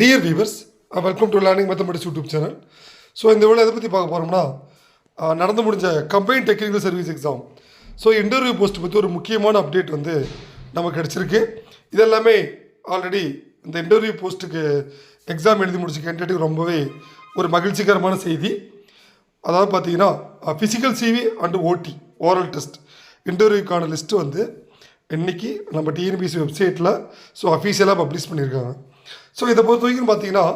Dear viewers, welcome to learning mathematics YouTube channel. So இந்த வேலை எதை பற்றி பார்க்க போகிறோம்னா, நடந்து முடிஞ்ச combine technical service exam interview post பற்றி ஒரு முக்கியமான அப்டேட் வந்து நமக்கு கிடச்சிருக்கு. இதெல்லாமே ஆல்ரெடி இந்த இன்டர்வியூ போஸ்ட்டுக்கு எக்ஸாம் எழுதி முடிச்ச கேண்டிடேட்டுக்கு ரொம்பவே ஒரு மகிழ்ச்சிகரமான செய்தி. அதாவது பார்த்தீங்கன்னா, ஃபிசிக்கல் சிவி அண்டு ஓடி ஓரல் டெஸ்ட் இன்டர்வியூக்கான லிஸ்ட்டு வந்து இன்றைக்கி நம்ம டிஎன்பிஎஸ்சி வெப்சைட்டில் அஃபீஷியலாக பப்ளிஷ் பண்ணியிருக்காங்க. ஸோ இதை பொறுத்த வரைக்கும் பார்த்தீங்கன்னா,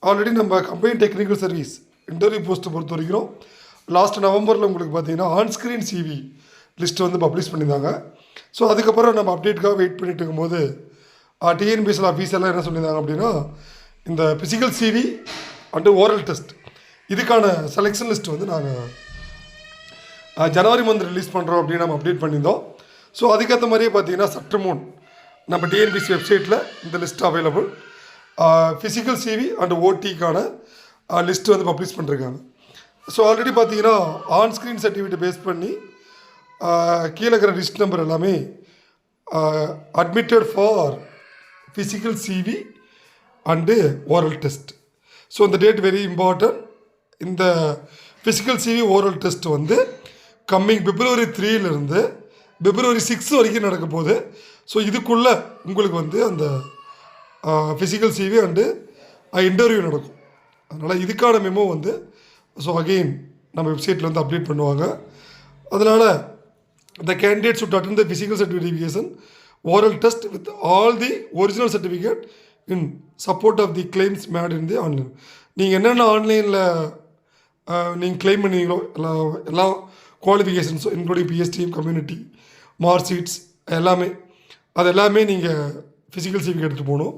ஆல்ரெடி நம்ம கம்பைன் டெக்னிக்கல் சர்வீஸ் இன்டர்வியூ போஸ்ட்டை பொறுத்த வரைக்கும் லாஸ்ட் நவம்பரில் உங்களுக்கு பார்த்தீங்கன்னா ஆன்ஸ்க்ரீன் சிவி லிஸ்ட்டு வந்து பப்ளிஷ் பண்ணியிருந்தாங்க. ஸோ அதுக்கப்புறம் நம்ம அப்டேட்டுக்காக வெயிட் பண்ணிட்டு இருக்கும்போது டிஎன்பிஎஸ்சியில் அஃபீஷியலாக என்ன சொல்லியிருந்தாங்க அப்படின்னா, இந்த physical CV and oral test இதுக்கான செலெக்ஷன் லிஸ்ட் வந்து நாங்கள் ஜனவரி மந்த் ரிலீஸ் பண்ணுறோம் அப்படின்னு நம்ம அப்டேட் பண்ணியிருந்தோம். ஸோ அதுக்கேற்ற மாதிரியே பார்த்தீங்கன்னா சற்று முன் நம்ம டிஎன்பிஎஸ்சி வெப்சைட்டில் இந்த list available. Physical CV and ஓடிக்கான லிஸ்ட்டு வந்து பப்ளிஷ் பண்ணிருக்காங்க. ஸோ ஆல்ரெடி பார்த்தீங்கன்னா ஆன்ஸ்க்ரீன் சர்டிஃபிகேட் பேஸ் பண்ணி கீழே இருக்கிற லிஸ்ட் நம்பர் எல்லாமே admitted for physical CV and oral test. So இந்த டேட் வெரி இம்பார்ட்டன்ட். இந்த ஃபிசிக்கல் சிவி ஓரல் டெஸ்ட் வந்து கம்மிங் February 3 February 6 வரைக்கும் நடக்க போகுது. ஸோ இதுக்குள்ளே உங்களுக்கு வந்து அந்த ஃபிசிக்கல் சிவி அண்டு இன்டர்வியூ நடக்கும். அதனால் இதுக்கான மெமோ வந்து அகெயின் நம்ம வெப்சைட்டில் வந்து அப்டேட் பண்ணுவாங்க. அதனால் the candidates should attend the physical certification oral test with all the original certificate in support of the claims made in the online. நீங்கள் என்னென்ன ஆன்லைனில் நீங்கள் கிளைம் பண்ணீங்களோ எல்லா குவாலிஃபிகேஷன்ஸும் including PST community mark sheets எல்லாமே நீங்கள் ஃபிசிக்கல் சிவிக்கு எடுத்துகிட்டு போகணும்.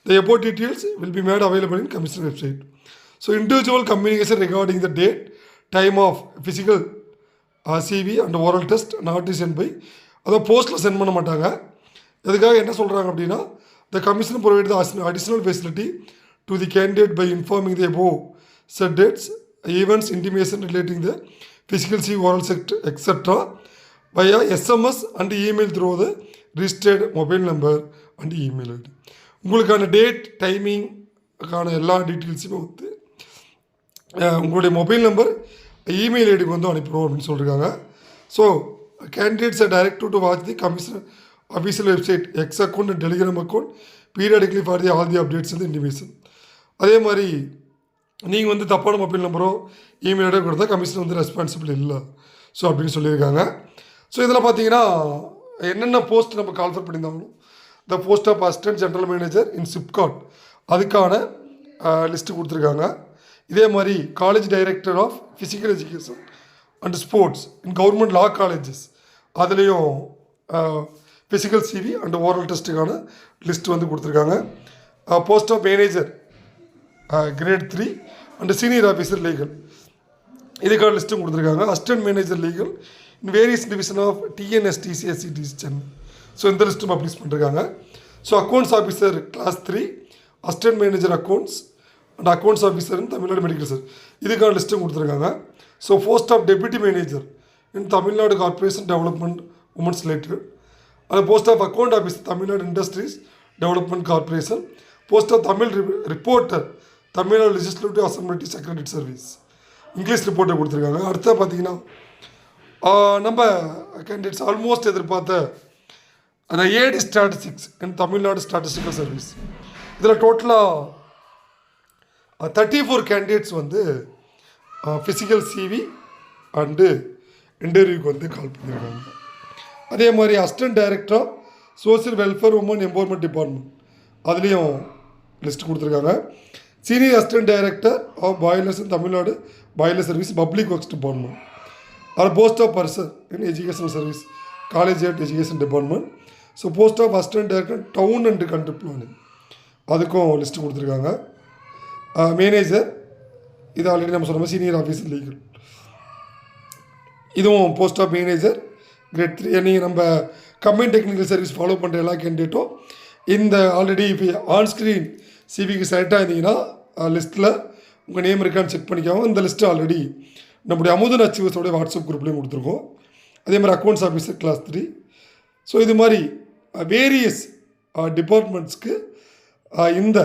The above details will be made available in commission website. So individual communication regarding the date, time of physical CV and oral test not is sent by அதை போஸ்ட்டில் send பண்ண மாட்டாங்க. இதுக்காக என்ன சொல்கிறாங்க அப்படின்னா, the commission provide the additional facility to the candidate by informing the above said dates, events, intimation relating the physical CV, oral etc. via SMS and email through the registered mobile number and email ID. உங்களுக்கான date டைமிங்கான எல்லா டீட்டெயில்ஸுமே வந்து உங்களுடைய mobile number email ஐடிக்கு வந்து அனுப்பிடுவோம் அப்படின்னு சொல்லியிருக்காங்க. So candidates R direct to watch the commission official website X account and Telegram account periodically for the all the updates வந்து இன்டிமேஷன். அதே மாதிரி நீங்கள் வந்து தப்பான மொபைல் நம்பரோ இமெயில் ஐடியோ கொடுத்தா கமிஷன் வந்து ரெஸ்பான்சிபிள் இல்லை அப்படின்னு சொல்லியிருக்காங்க. ஸோ இதில் பார்த்தீங்கன்னா என்னென்ன போஸ்ட் நம்ம கால்ஃபர் பண்ணியிருந்தாங்களோ the post of assistant general manager in SIPCOT அதுக்கான லிஸ்ட்டு கொடுத்துருக்காங்க. இதே மாதிரி college director of physical education and sports in government law colleges அதுலேயும் ஃபிசிக்கல் சிவி அண்ட் ஓரல் டெஸ்ட்டுக்கான லிஸ்ட் வந்து கொடுத்துருக்காங்க. Post of manager grade 3 and senior officer legal இதுக்கான லிஸ்ட்டும் கொடுத்துருக்காங்க. Assistant manager legal in various division of TNSTC SCDC Chennai. So இந்த லிஸ்ட்டும் publish பண்ணிருக்காங்க. So accounts officer class 3, assistant manager accounts and accounts officer in Tamil Nadu medical sir இதுக்கான லிஸ்ட்டும் கொடுத்துருக்காங்க. So post of deputy manager in Tamil Nadu corporation development women's related, அந்த post of account office Tamil Nadu industries development corporation, post of Tamil reporter Tamil Nadu legislative assembly secretary service English ரிப்போர்ட்டை கொடுத்துருக்காங்க. அடுத்த பார்த்தீங்கன்னா நம்ம candidates almost எதிர்பார்த்த அந்த ஏடி ஸ்டாட்டிஸ்டிக்ஸ் இன் தமிழ்நாடு ஸ்டாட்டிஸ்டிக்கல் சர்வீஸ் இதில் டோட்டலாக 34 கேண்டிடேட்ஸ் வந்து ஃபிசிக்கல் சிவி அண்டு இன்டர்வியூக்கு வந்து கால் பண்ணியிருக்காங்க. அதே மாதிரி assistant director of social welfare woman empowerment department அதுலேயும் லிஸ்ட் கொடுத்துருக்காங்க. Senior assistant director of boilers in Tamil Nadu boiler service public works department, அது post of person in education service college and education department. So post of assistant director down and country planning அதுக்கும் list கொடுத்துருக்காங்க. Manager இது already நம்ம சொன்ன மாதிரி senior officer legal இதுவும் post of manager grade 3. நீங்கள் நம்ம கம்பைன் டெக்னிக்கல் சர்வீஸ் ஃபாலோ பண்ணுற எல்லா கேண்டிடேட்டும் இந்த ஆல்ரெடி இப்போ ஆன்ஸ்க்ரீன் சிவிக்கு செலக்ட் ஆகிருந்தீங்கன்னா லிஸ்ட்டில் உங்கள் நேம் இருக்கான்னு செக் பண்ணிக்காமல் இந்த லிஸ்ட்டு ஆல்ரெடி நம்முடைய அமுதன் அச்சீவர்ஸோடைய வாட்ஸ்அப் குரூப்லேயும் கொடுத்துருக்கோம். அதே மாதிரி அக்கௌண்ட்ஸ் ஆஃபீஸர் கிளாஸ் 3. ஸோ இது மாதிரி வேரியஸ் டிபார்ட்மெண்ட்ஸ்க்கு இந்த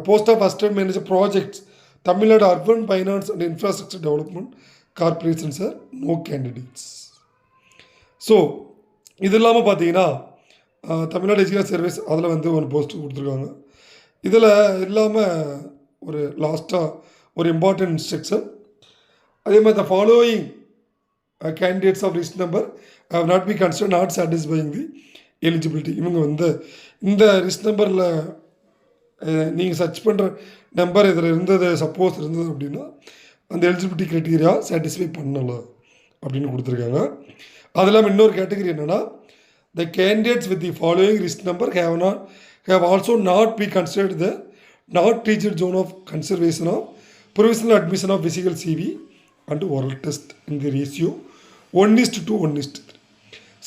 post of assistant manager projects Tamil Nadu urban finance and infrastructure development corporation சார் நோ கேண்டிடேட்ஸ். ஸோ இது இல்லாமல் பார்த்தீங்கன்னா தமிழ்நாடு எஜுகேஷன் சர்வீஸ் அதில் வந்து ஒரு போஸ்ட் கொடுத்துருக்காங்க. இதில் இல்லாமல் ஒரு லாஸ்ட்டாக ஒரு இம்பார்ட்டன்ட் இன்ஸ்ட்ரக்ஷன், அதே மாதிரி the following candidates of list number have not be consider not satisfying the eligibility. இவங்க வந்து இந்த லிஸ்ட் நம்பரில் நீங்கள் சர்ச் பண்ணுற நம்பர் இதில் இருந்தது, சப்போஸ் இருந்தது அப்படின்னா அந்த எலிஜிபிலிட்டி க்ரைட்டீரியா சாட்டிஸ்ஃபை பண்ணலை அப்படின்னு கொடுத்துருக்காங்க. அது இல்லாமல் இன்னொரு கேட்டகரி என்னென்னா, the candidates with the following list number have also not be considered the not reached zone of consideration of provisional admission of physical CV and oral test in the ratio 1:2 1:3.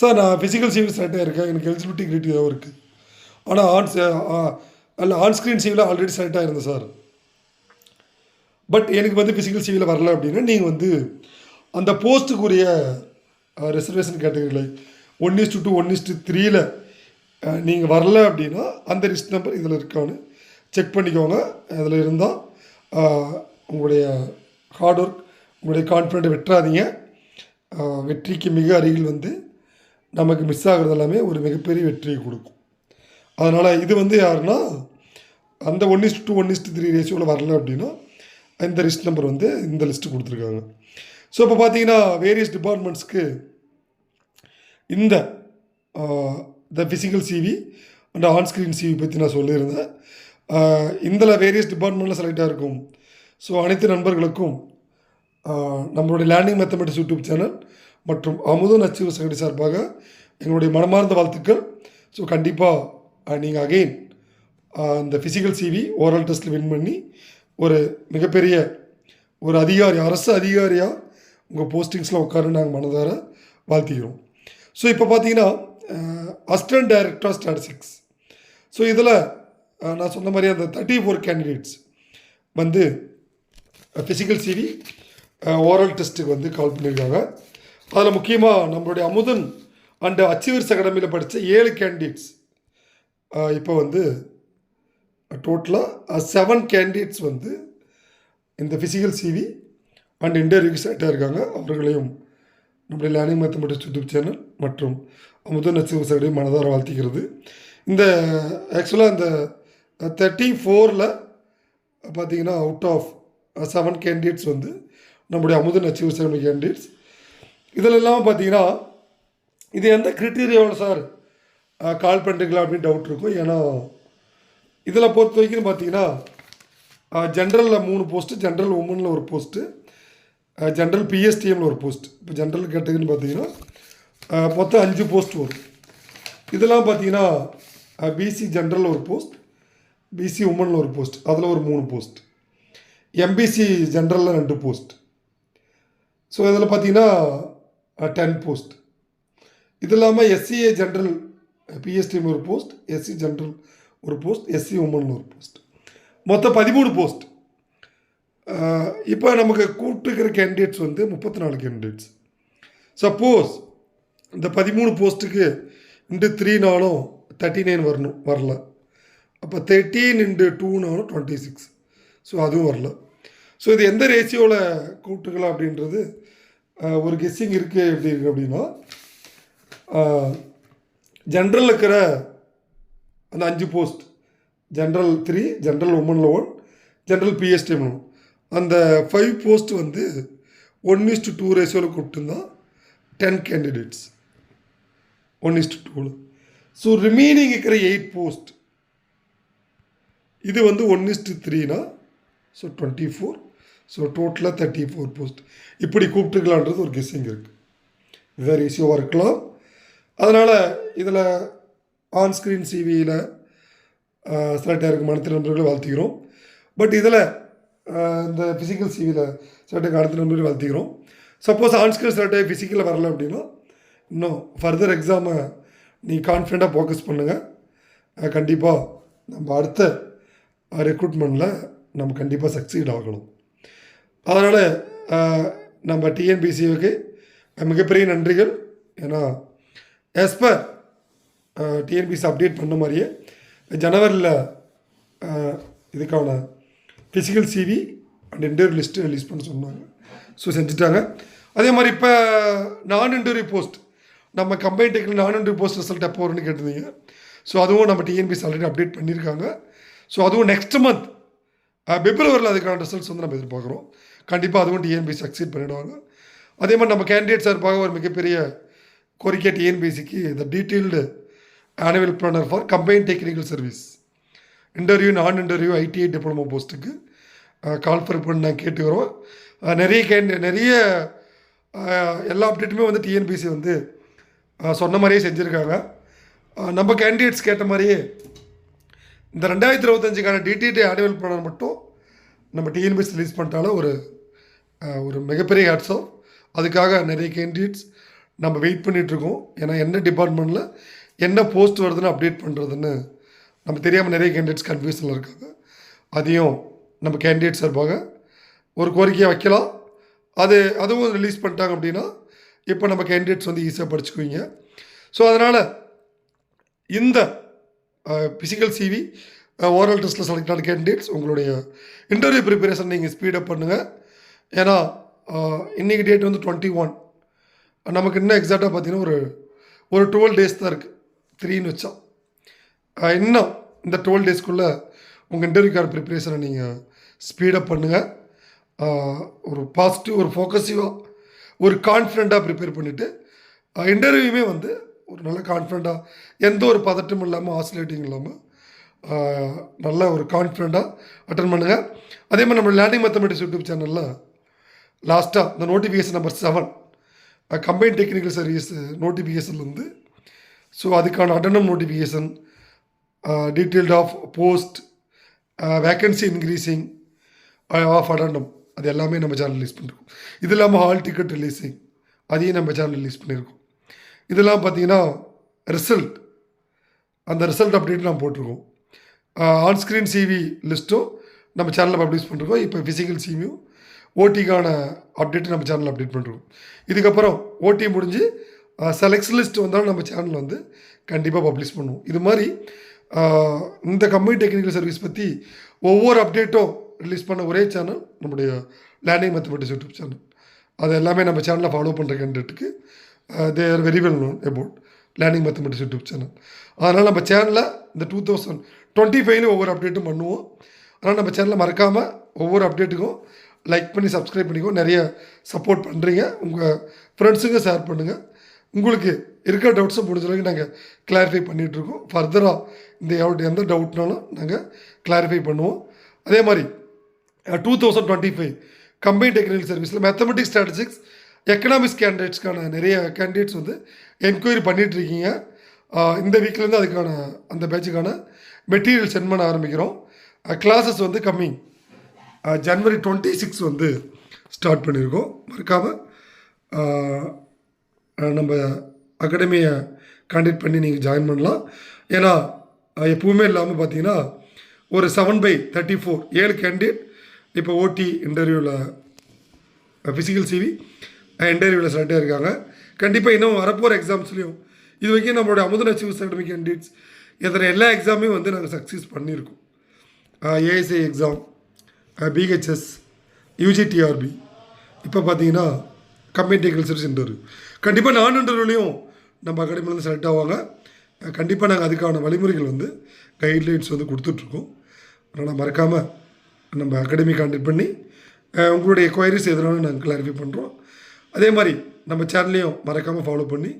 Sir நான் physical CV select ஆகிருக்கேன், எனக்கு eligibility க்ரைட்டீரியாவும் இருக்குது, ஆனால் on screen சிவியில் already select ஆகிருந்தேன் sir, but எனக்கு வந்து ஃபிசிக்கல் சிவியில் வரல அப்படின்னா நீங்கள் வந்து அந்த போஸ்ட்டுக்குரிய ரிசர்வேஷன் கேட்டகரியில் 1:2 1:3 நீங்கள் வரல அப்படின்னா அந்த லிஸ்ட் நம்பர் இதில் இருக்கான்னு செக் பண்ணிக்கோங்க. அதில் இருந்தால் உங்களுடைய ஹார்ட் ஒர்க், உங்களுடைய கான்ஃபிடென்ட்டை விட்டுறாதீங்க. வெற்றிக்கு மிக அருகில் வந்து நமக்கு மிஸ் ஆகிறது எல்லாமே ஒரு மிகப்பெரிய வெற்றியை கொடுக்கும். அதனால் இது வந்து யாருன்னா அந்த 1:2 1:3 ரேஷியோவில் வரல அப்படின்னா இந்த லிஸ்ட் நம்பர் வந்து இந்த லிஸ்ட்டு கொடுத்துருக்காங்க. ஸோ இப்போ பார்த்தீங்கன்னா வேரியஸ் டிபார்ட்மெண்ட்ஸ்க்கு இந்த the physical CV and onscreen CV பற்றி நான் சொல்லியிருந்தேன். இதில் வேரியஸ் டிபார்ட்மெண்ட்டில் செலக்ட் ஆகிருக்கும். ஸோ அனைத்து நண்பர்களுக்கும் நம்மளுடைய லேர்னிங் மேத்தமெட்டிக்ஸ் யூடியூப் சேனல் மற்றும் அமுதன் அச்சீவ் செகண்டரி சார்பாக எங்களுடைய மனமார்ந்த வாழ்த்துக்கள். ஸோ கண்டிப்பாக நீங்கள் அகெயின் இந்த ஃபிசிக்கல் சிவி ஓரல் டெஸ்ட்டில் வின் பண்ணி ஒரு மிகப்பெரிய ஒரு அதிகாரி, அரசு அதிகாரியாக உங்கள் போஸ்டிங்ஸில் உட்காருன்னு நாங்கள் மனதார வாழ்த்திக்கிறோம். ஸோ இப்போ பார்த்தீங்கன்னா assistant director of statistics. So இதில் நான் சொன்ன மாதிரி அந்த 34 கேண்டிடேட்ஸ் வந்து ஃபிசிக்கல் சிவி ஓரல் டெஸ்ட்டுக்கு வந்து கால் பண்ணியிருக்காங்க. அதில் முக்கியமாக நம்மளுடைய அமுதன் அண்ட் அச்சீவர்ஸ் அகாடமியில் படித்த 7 கேண்டிடேட்ஸ் இப்போ வந்து டோட்டலாக 7 கேண்டிடேட்ஸ் வந்து இந்த ஃபிசிக்கல் சிவி அண்ட் இன்டர்வியூக்கு செலக்ட் ஆகிருக்காங்க. அவர்களையும் நம்முடைய லேர்னிங் மேத்தமெட்டிக்ஸ் யூடியூப் சேனல் மற்றும் அமுதன் அச்சீவர்ஸ் அகாடமி மனதார வாழ்த்திக்கிறது. இந்த ஆக்சுவலாக இந்த 34ல் பார்த்தீங்கன்னா அவுட் ஆஃப் 7 கேண்டிடேட்ஸ் வந்து நம்முடைய அமுதன் அச்சீவர்ஸ் அகாடமி கேண்டிடேட்ஸ். இதில் இல்லாமல் பார்த்தீங்கன்னா இது எந்த க்ரிட்டீரியாவில் சார் கால் பண்ணுறீங்களா அப்படின்னு டவுட் இருக்கும். ஏன்னா இதில் பொறுத்த வரைக்கும் பார்த்தீங்கன்னா ஜென்ரலில் 3 போஸ்ட்டு, ஜென்ரல் உமனில் ஒரு போஸ்ட்டு, ஜென்ரல் பிஎஸ்டிஎம்மில் ஒரு போஸ்ட். இப்போ ஜென்ரல் கேட்டகரின்னு பார்த்தீங்கன்னா மொத்தம் 5 போஸ்ட் வரும். இதெல்லாம் பார்த்தீங்கன்னா பிசி ஜென்ரலில் ஒரு போஸ்ட், பிசி உமனில் ஒரு போஸ்ட், அதில் ஒரு 3 போஸ்ட், எம்பிசி ஜென்ரலில் 2 போஸ்ட். ஸோ இதில் பார்த்தீங்கன்னா 10 போஸ்ட். இது இல்லாமல் எஸ்சிஏ ஜென்ரல் பிஎஸ்டிஎம் ஒரு போஸ்ட், எஸ்சி ஜென்ரல் ஒரு போஸ்ட், எஸ்சி உமன் ஒரு போஸ்ட், மொத்தம் 13 போஸ்ட். இப்போ நமக்கு கூப்பிட்டுருக்கிற கேண்டிடேட்ஸ் வந்து 34 கேண்டிடேட்ஸ். சப்போஸ் இந்த 13 போஸ்ட்டுக்கு இன்ட்டு 3நாலும் 39 வரல. அப்போ 13 × 2நாலும் 26. ஸோ அதுவும் வரல. ஸோ இது எந்த ரேஷியோவில் கூப்பிட்டுக்கலாம் அப்படின்றது ஒரு கெஸ்ஸிங் இருக்குது. எப்படி இருக்குது அப்படின்னா ஜென்ரல் இருக்கிற அந்த 5 போஸ்ட், ஜென்ரல் 3, ஜென்ரல் உமனில் 1, ஜென்ரல் பிஎஸ்டிஎம் 1, அந்த 5 போஸ்ட் வந்து 1:2 ரேஷியோவில் கூப்பிட்டுருந்தா 10 கேண்டிடேட்ஸ் 1:2. ஸோ ரிமைனிங் இருக்கிற 8 போஸ்ட் இது வந்து 1:3னா ஸோ 24. ஸோ டோட்டலாக 34 போஸ்ட். இப்படி கூப்பிட்டுக்கலான்றது ஒரு கெஸ்ஸிங் இருக்குது. இதுதான் ரேஷியோவாக இருக்கலாம். அதனால் இதில் ஆன்ஸ்க்ரீன் சிவியில் செலக்ட் ஆகிருக்கும் அனைத்து நண்பர்களை வாழ்த்திக்கிறோம். பட் இதில் இந்த ஃபிசிக்கல் சிவியில் செலக்ட் ஆகிற அனைத்து நண்பர்களை வாழ்த்திக்கிறோம். சப்போஸ் ஆன்ஸ்க்ரீன் செலக்ட் ஆகி ஃபிசிக்கலில் வரல அப்படின்னா இன்னும் ஃபர்தர் எக்ஸாமை நீங்கள் கான்ஃபிடண்ட்டாக ஃபோக்கஸ் பண்ணுங்கள். கண்டிப்பாக நம்ம அடுத்த ரெக்ரூட்மெண்ட்டில் நம்ம கண்டிப்பாக சக்சீட் ஆகணும். அதனால் நம்ம டிஎன்பிசிக்கு மிகப்பெரிய நன்றிகள். ஏன்னா ஆஸ்பர் டிஎன்பிசி அப்டேட் பண்ண மாதிரியே ஜனவரியில் இதுக்கான physical CV and interview list release பண்ண சொன்னாங்க. ஸோ செஞ்சுட்டாங்க. அதே மாதிரி இப்போ நான் இன்டர்வியூ போஸ்ட் நம்ம combine technical non interview post result எப்போ வரும்னு கேட்டிருந்தீங்க. ஸோ அதுவும் நம்ம டிஎன்பிஎஸ்சி ஆல்ரெடி அப்டேட் பண்ணியிருக்காங்க. ஸோ அதுவும் நெக்ஸ்ட் மந்த் பிப்ரவரியில் அதுக்கான ரிசல்ட்ஸ் வந்து நம்ம எதிர்பார்க்குறோம். கண்டிப்பாக அதுவும் டிஎன்பிஎஸ்சி சக்சீட் பண்ணிவிடுவாங்க. அதே மாதிரி நம்ம கேண்டிடேட் சார்பாக ஒரு மிகப்பெரிய கோரிக்கை டிஎன்பிஎஸ்சிக்கு the detailed annual planner for combine technical service interview நான் இன்டர்வியூ ஐடிஐ டிப்ளமோ போஸ்ட்டுக்கு கால்ஃபர் பண்ணி நான் கேட்டுக்கிறோம். நிறைய எல்லா அப்டேட்டுமே வந்து டிஎன்பிஎஸ்சி வந்து சொன்ன மாதிரியே செஞ்சுருக்காங்க. நம்ம கேண்டிடேட்ஸ் கேட்ட மாதிரியே இந்த 2025க்கான டிடிடி ஆனுவல் பிளானர் மட்டும் நம்ம டிஎன்பிஎஸ்சி ரிலீஸ் பண்ணிட்டாலும் ஒரு மிகப்பெரிய ஹேட்ஸ் ஆஃப். அதுக்காக நிறைய கேண்டிடேட்ஸ் நம்ம வெயிட் பண்ணிகிட்ருக்கோம். ஏன்னா என்ன டிபார்ட்மெண்ட்டில் என்ன போஸ்ட் வருதுன்னு அப்டேட் பண்ணுறதுன்னு நம்ம தெரியாமல் நிறைய கேண்டிடேட்ஸ் கன்ஃபியூஷனில் இருக்காங்க. அதையும் நம்ம கேண்டிடேட் சார்பாக ஒரு கோரிக்கையை வைக்கலாம். அதுவும் ரிலீஸ் பண்ணிட்டாங்க அப்படின்னா இப்போ நம்ம கேண்டிடேட்ஸ் வந்து ஈஸியாக படிச்சுக்குவீங்க. ஸோ அதனால் இந்த ஃபிசிக்கல் சிவி ஓரல் டெஸ்ட்டில் செலக்ட் ஆன கேண்டிடேட்ஸ் உங்களுடைய இன்டர்வியூ ப்ரிப்பரேஷன் நீங்கள் ஸ்பீடப் பண்ணுங்கள். ஏன்னா இன்றைக்கி டேட் வந்து 21. நமக்கு இன்னும் எக்ஸாக்டாக பார்த்தீங்கன்னா ஒரு 12 days தான் இருக்குது. 3ன்னு வச்சா இன்னும் இந்த 12 daysக்குள்ளே உங்கள் இன்டர்வியூக்கான ப்ரிப்பரேஷனை நீங்கள் ஸ்பீடப் பண்ணுங்கள். ஒரு பாசிட்டிவ் ஒரு ஃபோக்கஸிவாக ஒரு கான்ஃபிடெண்ட்டாக ப்ரிப்பேர் பண்ணிவிட்டு இன்டர்வியூமே வந்து ஒரு நல்ல கான்ஃபிடெண்ட்டாக எந்த ஒரு பதட்டமும் இல்லாமல் ஆசிலேட்டிங் இல்லாமல் நல்ல ஒரு கான்ஃபிடெண்ட்டாக அட்டன் பண்ணுங்கள். அதே மாதிரி நம்ம லேர்னிங் மேத்தமெட்டிக்ஸ் யூடியூப் சேனலில் லாஸ்ட்டாக இந்த notification number 7 combine technical service நோட்டிஃபிகேஷன்லேருந்து ஸோ அதுக்கான addendum notification detailed of post vacancy increasing of addendum அது எல்லாமே நம்ம சேனல் ரிலீஸ் பண்ணியிருக்கோம். இது இல்லாமல் ஹால் டிக்கெட் ரிலீஸிங் அதையும் நம்ம சேனல் ரிலீஸ் பண்ணியிருக்கோம். இதெல்லாம் பார்த்தீங்கன்னா ரிசல்ட் அந்த ரிசல்ட் அப்டேட் நம்ம போட்டிருக்கோம். ஆன்ஸ்க்ரீன் சிவி லிஸ்ட்டும் நம்ம சேனலில் பப்ளிஷ் பண்ணிருக்கோம். இப்போ ஃபிசிக்கல் சிவியும் ஓடிக்கான அப்டேட்டு நம்ம சேனலில் அப்டேட் பண்ணிருக்கோம். இதுக்கப்புறம் ஓடி முடிஞ்சு செலக்ஷன் லிஸ்ட் வந்தாலும் நம்ம சேனலில் வந்து கண்டிப்பாக பப்ளிஷ் பண்ணுவோம். இது மாதிரி இந்த கம்பைன் டெக்னிக்கல் சர்வீஸ் பற்றி ஒவ்வொரு அப்டேட்டும் ரிலீஸ் பண்ண ஒரே சேனல் நம்முடைய லேர்னிங் மேத்தமெட்டிக்ஸ் யூடியூப் சேனல். அது எல்லாமே நம்ம சேனலில் ஃபாலோ பண்ணுற கேண்டிடேட்டுக்கு they are very well known about learning mathematics YouTube channel. அதனால் நம்ம சேனலில் இந்த 2025 ஒவ்வொரு அப்டேட்டும் பண்ணுவோம். அதனால் நம்ம சேனலில் மறக்காமல் ஒவ்வொரு அப்டேட்டுக்கும் லைக் பண்ணி சப்ஸ்கிரைப் பண்ணிக்கோ. நிறைய சப்போர்ட் பண்ணுறீங்க. உங்கள் ஃப்ரெண்ட்ஸுங்க ஷேர் பண்ணுங்கள். உங்களுக்கு இருக்கிற டவுட்ஸை முடிஞ்ச அளவுக்கு நாங்கள் கிளாரிஃபை பண்ணிகிட்ருக்கோம். ஃபர்தராக இந்த எந்த டவுட்னாலும் நாங்கள் கிளாரிஃபை பண்ணுவோம். அதே மாதிரி 2025 கம்பைன் டெக்னிக்கல் சர்வீஸில் மேத்தமெட்டிக்ஸ் ஸ்டாட்டிஸ்டிக்ஸ் எக்கனாமிக்ஸ் கேண்டிடேட்ஸ்க்கான நிறைய கேண்டிடேட்ஸ் வந்து என்கொயரி பண்ணிகிட்ருக்கீங்க. இந்த வீக்லேருந்து அதுக்கான அந்த பேட்சுக்கான மெட்டீரியல் சென்ட் பண்ண ஆரம்பிக்கிறோம். கிளாஸஸ் வந்து கம்மிங் January 26 வந்து ஸ்டார்ட் பண்ணியிருக்கோம். மறக்காமல் நம்ம அகாடமியை கான்டாக்ட் பண்ணி நீங்கள் ஜாயின் பண்ணலாம். ஏன்னா எப்பவுமே இல்லாமல் பார்த்தீங்கன்னா ஒரு 7/34 7 கேண்டிடேட் இப்போ ஓடி இன்டர்வியூவில் ஃபிசிக்கல் சிவி இன்டர்வியூவில் செலக்ட் ஆகிருக்காங்க. கண்டிப்பாக இன்னும் வரப்போகிற எக்ஸாம்ஸ்லேயும் இது வரைக்கும் நம்மளோட அமுதன் அச்சீவ்ஸ் அகாடமி கேண்டிடேட்ஸ் இதில் எல்லா எக்ஸாமே வந்து நாங்கள் சக்ஸஸ் பண்ணியிருக்கோம். ஏஎஸ்ஐ எக்ஸாம், பிஹெச்எஸ், யூஜிடிஆர்பி, இப்போ பார்த்தீங்கன்னா கம்பைன் டெக்னிக்கல் சர்வீஸ் இன்டர்வியூ. கண்டிப்பாக நான் இன்டர்வியூலையும் நம்ம அகாடமிலேருந்து செலக்ட் ஆவாங்க. கண்டிப்பாக நாங்கள் அதுக்கான வழிமுறைகள் வந்து கைட்லைன்ஸ் வந்து கொடுத்துட்ருக்கோம். அதனால் மறக்காமல் நம்ம அகாடமி கான்டாக்ட் பண்ணி உங்களுடைய எக்வைரிஸ் எதுனாலும் நாங்கள் கிளாரிஃபை பண்ணுறோம். அதே மாதிரி நம்ம சேனல்லையும் மறக்காமல் ஃபாலோ பண்ணி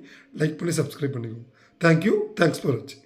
லைக் பண்ணி சப்ஸ்கிரைப் பண்ணிக்குவோம். தேங்க்யூ. தேங்க்ஸ் ஃபார் வாட்சிங்.